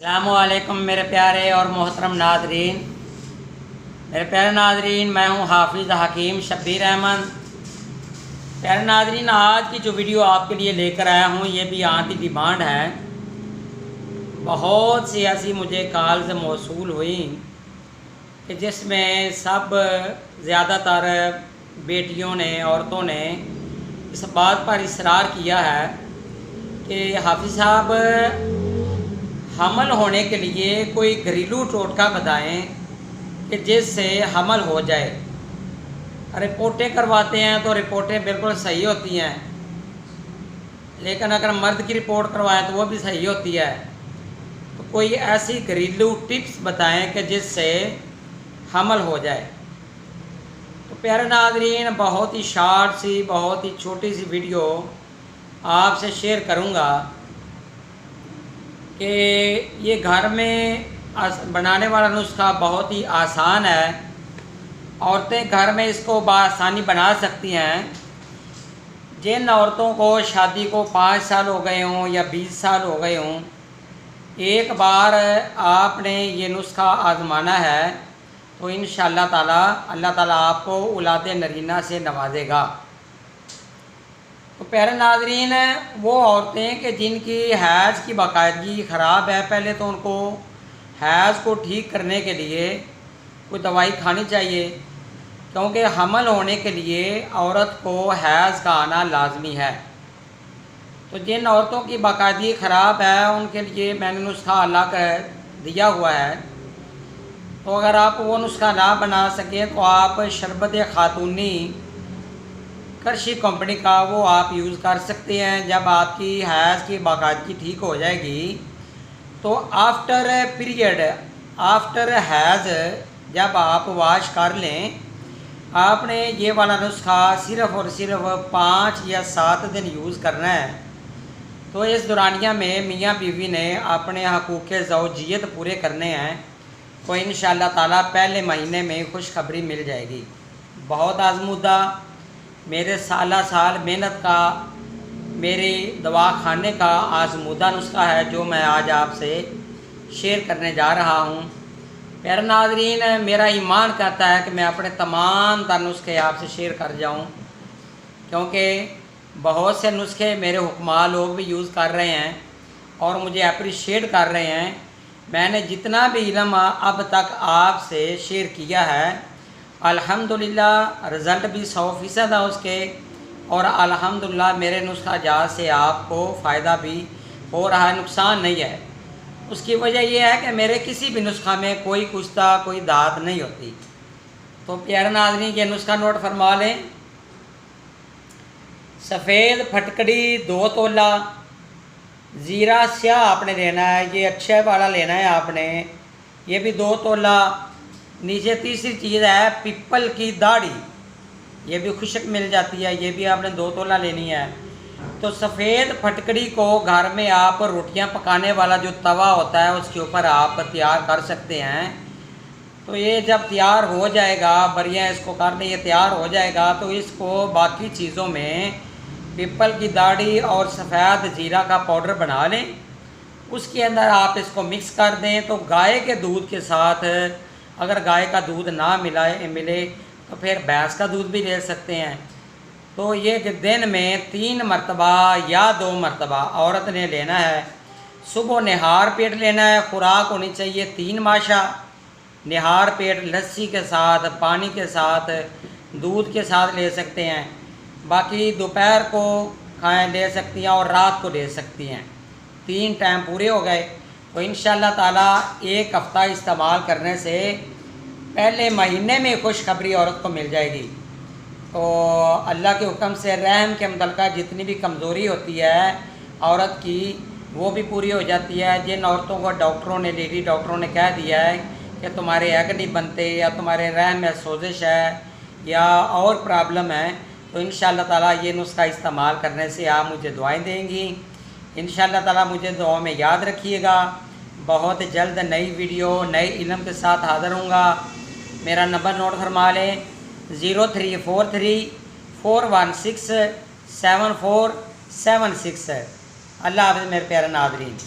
अस्सलामुअलैकुम मेरे प्यारे और मोहतरम नादरीन। मेरे प्यारे नादरीन, मैं हूं हाफिज़ हकीम शब्बीर अहमद। प्यारे नादरीन, आज की जो वीडियो आपके लिए लेकर आया हूं ये भी यहाँ की डिमांड है। बहुत सी ऐसी मुझे कॉल्स मौसूल हुई कि जिसमें सब ज़्यादातर बेटियों ने, औरतों ने इस बात पर इसरार किया है कि हाफिज़ साहब हमल होने के लिए कोई घरेलू टोटका बताएं कि जिससे हमल हो जाए। रिपोर्टें करवाते हैं तो रिपोर्टें बिल्कुल सही होती हैं, लेकिन अगर मर्द की रिपोर्ट करवाएं तो वो भी सही होती है। तो कोई ऐसी घरेलू टिप्स बताएं कि जिससे हमल हो जाए। तो प्यारे नाज़रीन, बहुत ही शॉर्ट सी, बहुत ही छोटी सी वीडियो आपसे शेयर करूँगा कि ये घर में बनाने वाला नुस्खा बहुत ही आसान है। औरतें घर में इसको बआसानी बना सकती हैं। जिन औरतों को शादी को 5 साल हो गए हों या 20 साल हो गए हों, एक बार आपने ये नुस्खा आज़माना है तो इंशाअल्लाह ताला अल्लाह ताला आपको औलाद नरीना से नवाजेगा। तो प्यारे नाज़रीन, वो औरतें कि जिनकी हैज़ की बाकायदगी ख़राब है, पहले तो उनको हैज़ को ठीक करने के लिए कोई दवाई खानी चाहिए, क्योंकि हमल होने के लिए औरत को हैज़ का आना लाजमी है। तो जिन औरतों की बाकायदगी ख़राब है उनके लिए मैंने नुस्खा अलग दिया हुआ है। तो अगर आप वो नुस्खा ना बना सकें तो आप शरबत खातूनी करशी कंपनी का वो आप यूज़ कर सकते हैं। जब आपकी हैज़ की बाकायदगी ठीक हो जाएगी तो आफ्टर पीरियड, आफ्टर हैज़ जब आप वाश कर लें, आपने ये वाला नुस्खा सिर्फ़ और सिर्फ 5 या 7 दिन यूज़ करना है। तो इस दौरानिया में मियाँ बीवी ने अपने हकूक़ ज़ौजियत पूरे करने हैं तो इंशाअल्लाह ताला पहले महीने में खुशखबरी मिल जाएगी। बहुत आज़मूदा, मेरे साल मेहनत का, मेरे दवा खाने का आज़मूदा नुस्खा है जो मैं आज आपसे शेयर करने जा रहा हूँ। प्यारे नाज़रीन, मेरा ईमान कहता है कि मैं अपने तमाम तर नुस्खे आपसे शेयर कर जाऊँ, क्योंकि बहुत से नुस्खे मेरे हुक्मा लोग भी यूज़ कर रहे हैं और मुझे अप्रिशिएट कर रहे हैं। मैंने जितना भी इल्म अब तक आपसे शेयर किया है, अल्हम्दुलिल्लाह रिज़ल्ट भी 100% है उसके, और अल्हम्दुलिल्लाह मेरे नुस्खा जात से आपको फ़ायदा भी हो रहा है, नुकसान नहीं है। उसकी वजह यह है कि मेरे किसी भी नुस्खा में कोई कुश्ता, कोई दाद नहीं होती। तो प्यारे नाज़रीन, ये नुस्खा नोट फरमा लें। सफ़ेद फटकड़ी 2 तोला, ज़ीरा स्याह आपने लेना है, ये अच्छा वाला लेना है आपने, ये भी 2 तोला। नीचे तीसरी चीज़ है पीपल की दाढ़ी, ये भी खुशक मिल जाती है, ये भी आपने 2 तोला लेनी है। तो सफ़ेद फटकड़ी को घर में आप रोटियां पकाने वाला जो तवा होता है उसके ऊपर आप तैयार कर सकते हैं। तो ये जब तैयार हो जाएगा, बढ़िया इसको करने ये तैयार हो जाएगा तो इसको बाकी चीज़ों में पीपल की दाढ़ी और सफ़ेद ज़ीरा का पाउडर बना लें। उसके अंदर आप इसको मिक्स कर दें। तो गाय के दूध के साथ, अगर गाय का दूध ना मिले तो फिर भैंस का दूध भी ले सकते हैं। तो ये दिन में 3 मरतबा या 2 मरतबा औरत ने लेना है। सुबह निहार पेट लेना है, खुराक होनी चाहिए 3 माशा। निहार पेट लस्सी के साथ, पानी के साथ, दूध के साथ ले सकते हैं। बाकी दोपहर को खाएँ ले सकती हैं और रात को ले सकती हैं। 3 टाइम पूरे हो गए। तो इंशाअल्लाह ताला 1 हफ़्ता इस्तेमाल करने से पहले महीने में खुशखबरी औरत को मिल जाएगी। तो अल्लाह के हुक्म से रहम के मुतल्लिक़ जितनी भी कमज़ोरी होती है औरत की, वो भी पूरी हो जाती है। जिन औरतों को डॉक्टरों ने, लेडी डॉक्टरों ने कह दिया है कि तुम्हारे एग नहीं बनते या तुम्हारे रहम में सोजिश है या और प्रॉब्लम है, तो इंशाअल्लाह ताला ये नुस्खा इस्तेमाल करने से आप मुझे दुआएं देंगी। इंशाअल्लाह ताला मुझे दुआ में याद रखिएगा। बहुत जल्द नई वीडियो, नए इल्म के साथ हाज़िर होऊंगा। मेरा नंबर नोट फरमा लें, 0343 416 7476। अल्लाह हाफ़िज़ मेरे प्यारे नाज़रीन।